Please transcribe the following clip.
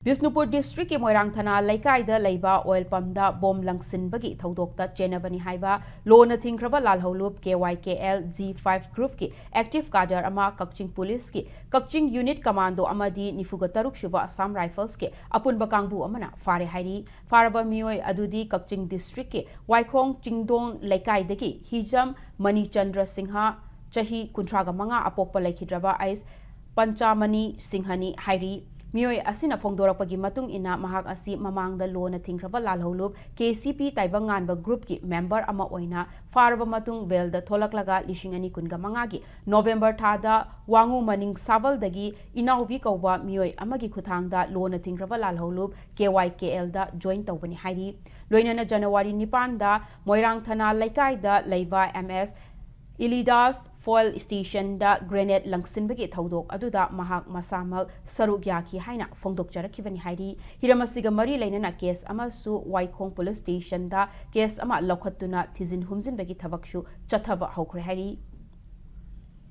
Bisnupur District ki Moirang Thana Laikai da Leiba Oil Pump da Bom Langsin bagi Thodok ta Chenabani Haiba Lona Thingrava Lalholup KYKL G5 Group ki Active Kajar ama Kakching Police ki Kakching Unit Commando amadi Nifugataruk Shuva Assam Rifles ki Apun Bakangbu amana Fare Hairi Faraba Mioi Adudi Kakching District ki Waikong Chingdong Laikai deki Hijam Mani Chandra Singha Chahi Kuntraga Manga Apokpa Laikhidraba Ais Panchamani Singhani Hairi Mioi asina fongdorakpagi matung ina mahak asi mamangda lona thingraba lalholup KCP taibanganba group ki member ama oina faraba matung belda tholaklaga lishingani kunga mangagi November thada wangu maning saval dagi inauvi kauba mioi amagi khuthangda lona thingraba lalholup KYKL da join tawbani hairi loinana January 9 da Moirang Thana Laikai da Leiva MS Ilidas Foil Station da Grenade Langsinbagi Thodok aduda mahak masamak saruk yaki haina fongdok jarakivani hairi hiramasiga mari lainana case amasu Waikong Police Station da case ama lokhatuna thizin humjin bagi thabakshu chathaba hokre hairi